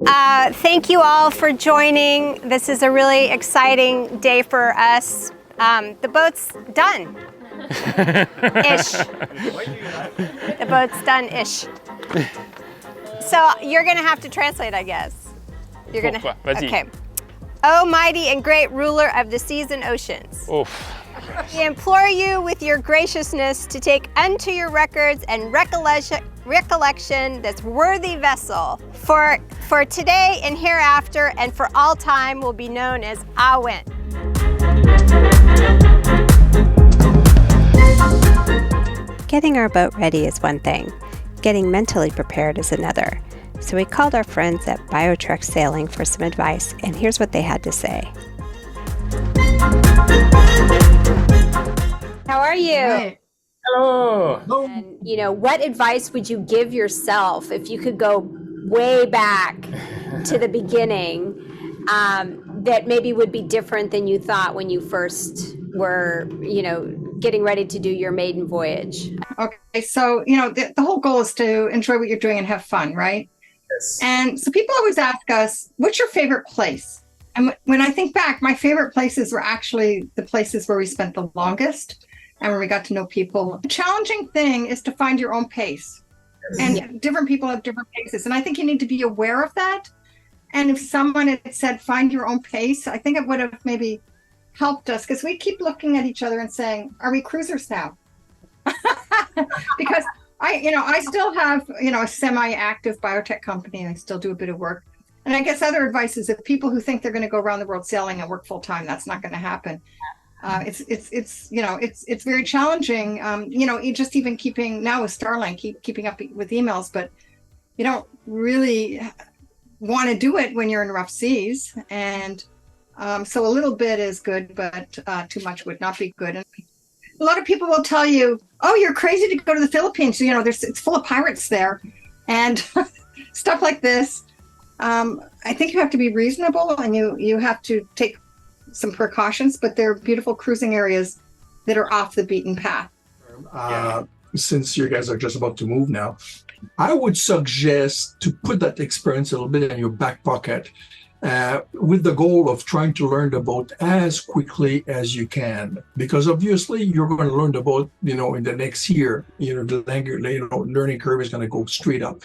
Thank you all for joining. This is a really exciting day for us. The boat's done. Ish. The boat's done-ish. So you're gonna have to translate, I guess. You're gonna. Okay. Oh, mighty and great ruler of the seas and oceans. Oof. We implore you with your graciousness to take unto your records and recollection this worthy vessel, for today and hereafter and for all time will be known as AWEN. Getting our boat ready is one thing. Getting mentally prepared is another. So we called our friends at BioTrek Sailing for some advice, and here's what they had to say. How are you? Hi. Hello. And, you know, what advice would you give yourself if you could go way back to the beginning that maybe would be different than you thought when you first were, you know, getting ready to do your maiden voyage? Okay, so, you know, the whole goal is to enjoy what you're doing and have fun, right? Yes. And so people always ask us, what's your favorite place? And when I think back, my favorite places were actually the places where we spent the longest and where we got to know people. The challenging thing is to find your own pace. And different people have different paces. And I think you need to be aware of that. And if someone had said, find your own pace, I think it would have maybe helped us, because we keep looking at each other and saying, are we cruisers now? Because I still have, a semi-active biotech company. I still do a bit of work. And I guess other advice is if people who think they're going to go around the world sailing and work full time, that's not going to happen. It's very challenging. Just even keeping now with Starlink, keeping up with emails, but you don't really want to do it when you're in rough seas. And so a little bit is good, but too much would not be good. And a lot of people will tell you, "Oh, you're crazy to go to the Philippines. It's full of pirates there," and stuff like this. I think you have to be reasonable, and you have to take some precautions, but they're beautiful cruising areas that are off the beaten path. Since you guys are just about to move now, I would suggest to put that experience a little bit in your back pocket with the goal of trying to learn the boat as quickly as you can, because obviously you're going to learn the boat, in the next year, the learning curve is going to go straight up.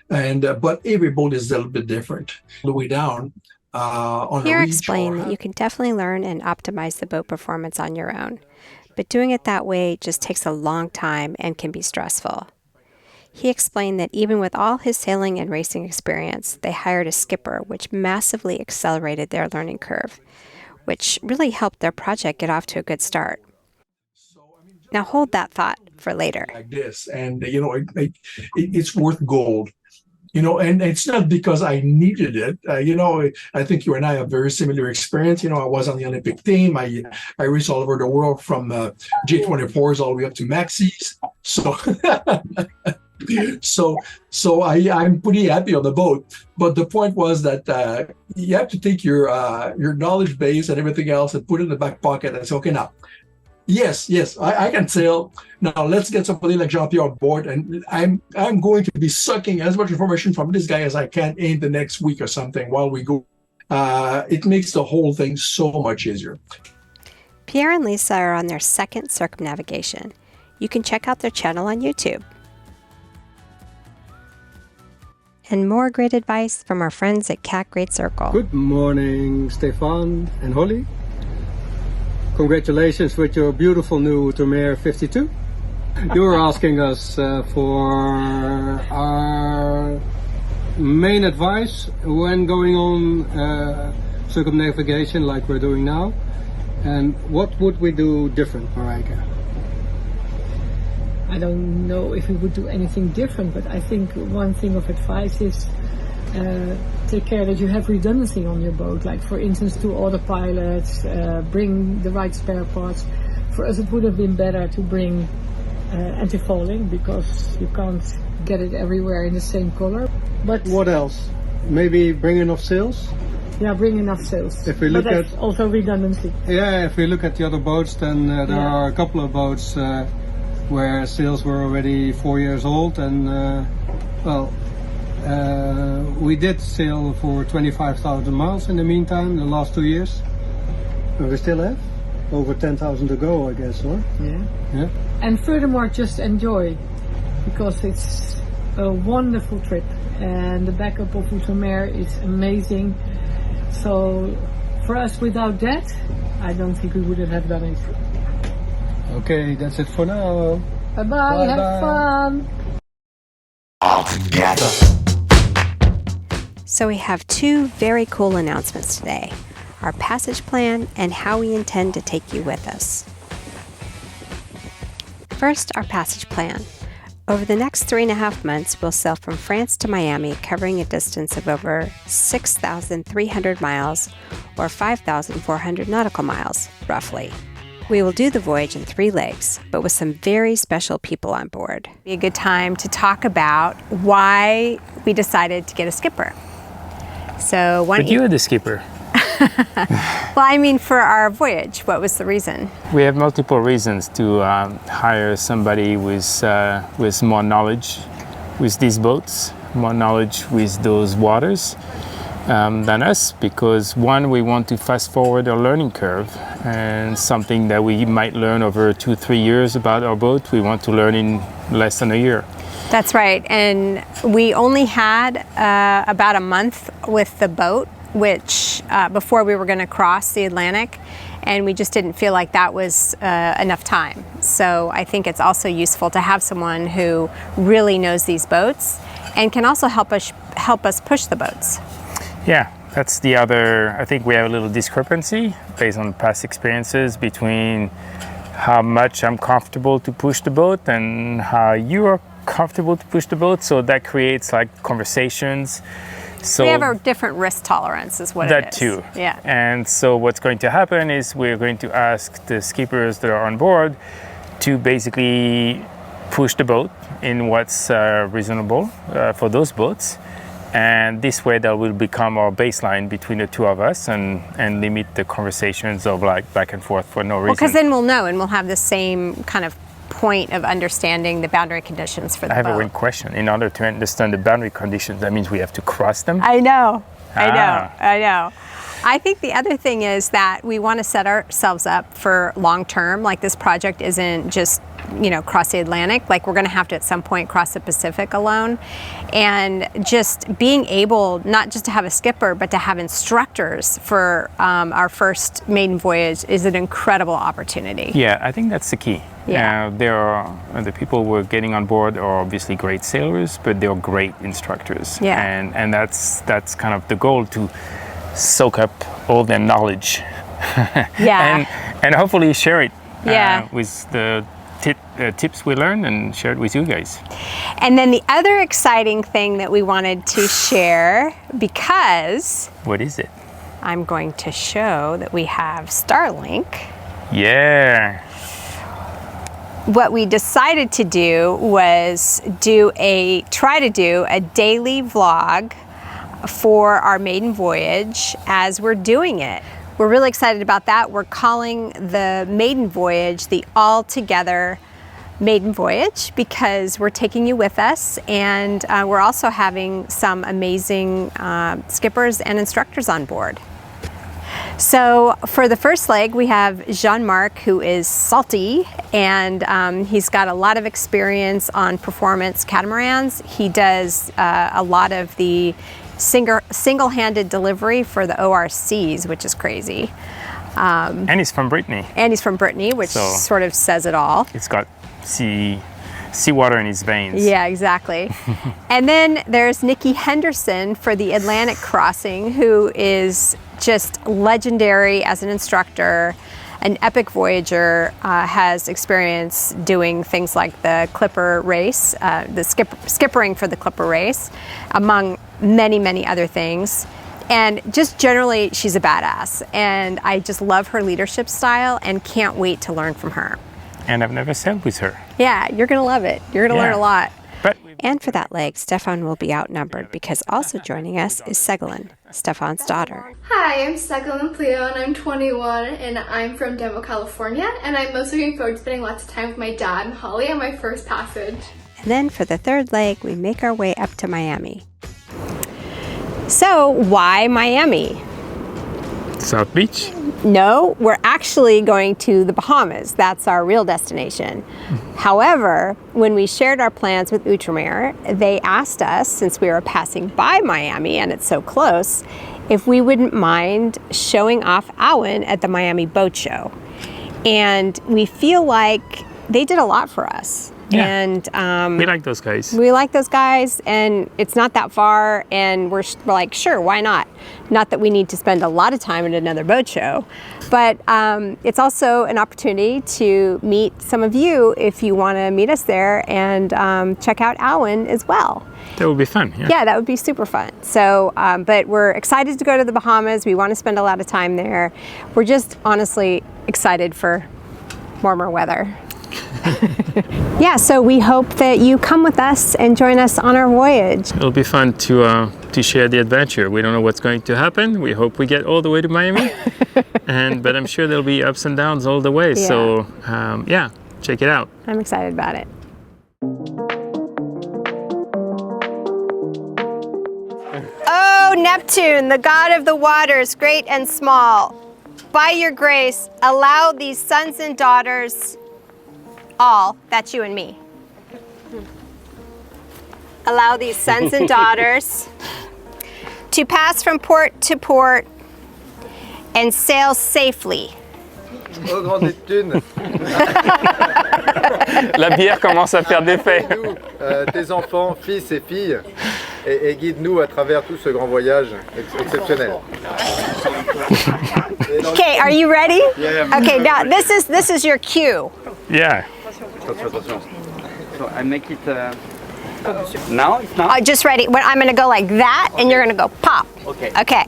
And but every boat is a little bit different. The way down, Pierre explained that you can definitely learn and optimize the boat performance on your own, but doing it that way just takes a long time and can be stressful. He explained that even with all his sailing and racing experience, they hired a skipper, which massively accelerated their learning curve, which really helped their project get off to a good start. Now hold that thought for later. Like this, and it's worth gold. And it's not because I needed it. I think you and I have very similar experience. I was on the Olympic team. I raced all over the world from J24s all the way up to Maxis. So I'm pretty happy on the boat. But the point was that you have to take your knowledge base and everything else and put it in the back pocket and say, okay, now, yes, I can sail. Now let's get somebody like Jean-Pierre on board, and I'm going to be sucking as much information from this guy as I can in the next week or something while we go. It makes the whole thing so much easier. Pierre and Lisa are on their second circumnavigation. You can check out their channel on YouTube. And more great advice from our friends at Cat Great Circle. Good morning, Stephane and Holly. Congratulations with your beautiful new Outremer 52. You were asking us for our main advice when going on circumnavigation like we're doing now. And what would we do different, Marijke? I don't know if we would do anything different, but I think one thing of advice is take care that you have redundancy on your boat, like for instance 2 autopilots, bring the right spare parts. For us it would have been better to bring anti-fouling, because you can't get it everywhere in the same color. But what else? Maybe bring enough sails? Yeah, bring enough sails. If we look but that's also redundancy. Yeah, if we look at the other boats, then there are a couple of boats where sails were already 4 years old, and We did sail for 25,000 miles in the meantime, the last 2 years. And we still have over 10,000 to go, I guess, or? Yeah. And furthermore, just enjoy, because it's a wonderful trip, and the backup of Outremer is amazing. So for us, without that, I don't think we wouldn't have done it. Okay, that's it for now. Bye-bye, have fun! All together. So we have two very cool announcements today: our passage plan and how we intend to take you with us. First, our passage plan. Over the next 3.5 months, we'll sail from France to Miami, covering a distance of over 6,300 miles, or 5,400 nautical miles, roughly. We will do the voyage in 3 legs, but with some very special people on board. It'd be a good time to talk about why we decided to get a skipper. So why don't But you are the skipper. Well, I mean, for our voyage, what was the reason? We have multiple reasons to hire somebody with more knowledge with these boats, more knowledge with those waters than us, because one, we want to fast forward our learning curve, and something that we might learn over 2-3 years about our boat, we want to learn in less than a year. That's right, and we only had about a month with the boat, which before we were going to cross the Atlantic, and we just didn't feel like that was enough time. So I think it's also useful to have someone who really knows these boats and can also help us push the boats. Yeah, that's the other. I think we have a little discrepancy based on past experiences between how much I'm comfortable to push the boat and how you are comfortable to push the boat. So that creates like conversations. So we have a different risk tolerance is what it is. That too. Yeah. And so what's going to happen is we're going to ask the skippers that are on board to basically push the boat in what's reasonable for those boats. And this way that will become our baseline between the two of us and limit the conversations of like back and forth for no reason. Well, because then we'll know and we'll have the same kind of point of understanding the boundary conditions for the boat. I have one question. In order to understand the boundary conditions, that means we have to cross them? I know. I think the other thing is that we want to set ourselves up for long term. Like, this project isn't just, cross the Atlantic. Like, we're going to have to at some point cross the Pacific alone. And just being able not just to have a skipper, but to have instructors for our first maiden voyage is an incredible opportunity. Yeah, I think that's the key. Yeah. The people we're getting on board are obviously great sailors, but they're great instructors. Yeah. And that's kind of the goal, to soak up all their knowledge. Yeah. and hopefully share it Yeah. with the tips we learned and share it with you guys. And then the other exciting thing that we wanted to share, because What is it? I'm going to show that we have Starlink. Yeah. What we decided to do was try to do a daily vlog for our maiden voyage as we're doing it. We're really excited about that. We're calling the maiden voyage the All Together Maiden Voyage, because we're taking you with us, and we're also having some amazing skippers and instructors on board. So for the first leg, we have Jean-Marc, who is salty, and he's got a lot of experience on performance catamarans. He does a lot of the single-handed delivery for the ORCs, which is crazy. And he's from Brittany. Which sort of says it all. It's got seawater in his veins. Yeah, exactly. And then there's Nikki Henderson for the Atlantic crossing, who is just legendary as an instructor, an epic voyager, has experience doing things like the Clipper race, the skippering for the Clipper race, among many, many other things. And just generally, she's a badass. And I just love her leadership style and can't wait to learn from her. And I've never sailed with her. Yeah, you're going to love it. You're going to learn a lot. But And for that leg, Stephane will be outnumbered, because also joining us is Segalyn, Stephane's daughter. Hi, I'm Segalyn Pleo, and I'm 21, and I'm from Denver, California, and I'm most looking forward to spending lots of time with my dad and Holly on my first passage. And then for the third leg, we make our way up to Miami. So why Miami? South Beach? No, we're actually going to the Bahamas. That's our real destination. However, when we shared our plans with Outremer, they asked us, since we were passing by Miami and it's so close, if we wouldn't mind showing off AWEN at the Miami Boat Show. And we feel like they did a lot for us. Yeah. And We like those guys. we like those guys, and it's not that far, and we're like, sure, why not? Not that we need to spend a lot of time at another boat show, but it's also an opportunity to meet some of you if you want to meet us there and check out AWEN as well. That would be fun. Yeah. Yeah, that would be super fun. So, but we're excited to go to the Bahamas. We want to spend a lot of time there. We're just honestly excited for warmer weather. Yeah, so we hope that you come with us and join us on our voyage. It'll be fun to share the adventure. We don't know what's going to happen. We hope we get all the way to Miami, but I'm sure there'll be ups and downs all the way. Yeah. So yeah, check it out. I'm excited about it. Oh, Neptune, the god of the waters, great and small, by your grace, allow these sons and daughters, all, that's you and me. Allow these sons and daughters to pass from port to port and sail safely. Oh, grand Neptune, La bière commence à faire d'effet. nous, tes enfants, fils et filles, et guide-nous à travers tout ce grand voyage exceptionnel. Okay, are you ready? Yeah. Okay, now this is your cue. Yeah. Attention. So I make it now. It's not. Just ready. When I'm going to go like that, and you're going to go pop. Okay. Okay.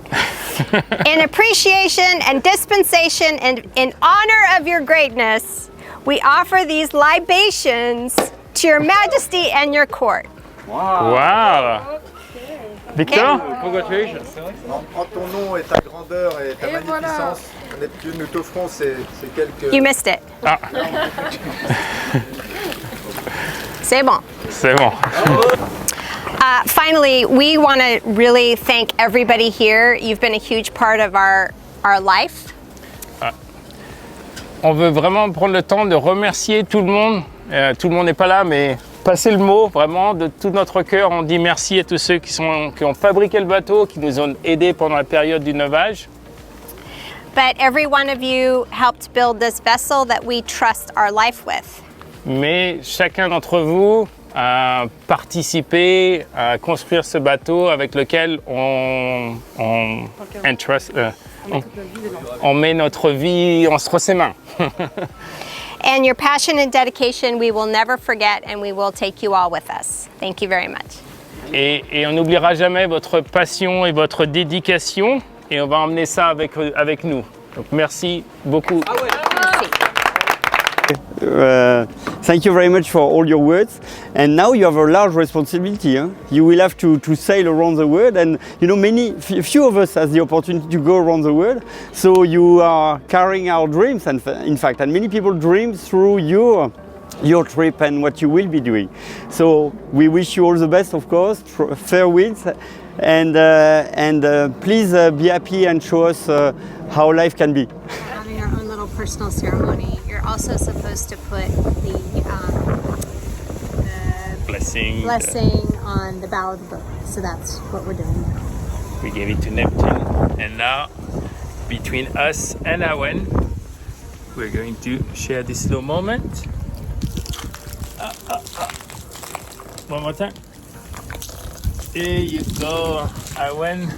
In appreciation and dispensation and in honor of your greatness, we offer these libations to your majesty and your court. Wow. Victor? Congratulations. En ton nom et ta grandeur et ta magnificence, Neptune, nous t'offrons ces quelques... You missed it. Ah, C'est bon. c'est bon. Finally, we want to really thank everybody here. You've been a huge part of our life. On veut vraiment prendre le temps de remercier tout le monde. Tout le monde n'est pas là, mais passer le mot vraiment de tout notre cœur. On dit merci à tous ceux qui ont fabriqué le bateau, qui nous ont aidés pendant la période du neuvage. But every one of you helped build this vessel that we trust our life with. Mais chacun d'entre vous a participé à construire ce bateau avec lequel on met notre vie entre ses mains. And your passion and dedication we will never forget, and we will take you all with us. Thank you very much. Et on n'oubliera jamais votre passion et votre dédication, et on va emmener ça avec nous. Donc merci beaucoup. Thank you very much for all your words. And now you have a large responsibility. Huh? You will have to sail around the world, and you know few of us has the opportunity to go around the world. So you are carrying our dreams, and in fact, and many people dream through your trip and what you will be doing. So we wish you all the best, of course. Fair winds, and please be happy and show us how life can be. Having our own little personal ceremony. You're also supposed to put the Blessing. blessing on the bow of the boat. So that's what we're doing now. We gave it to Neptune, and now between us and AWEN, we're going to share this little moment. One more time. There you go, AWEN.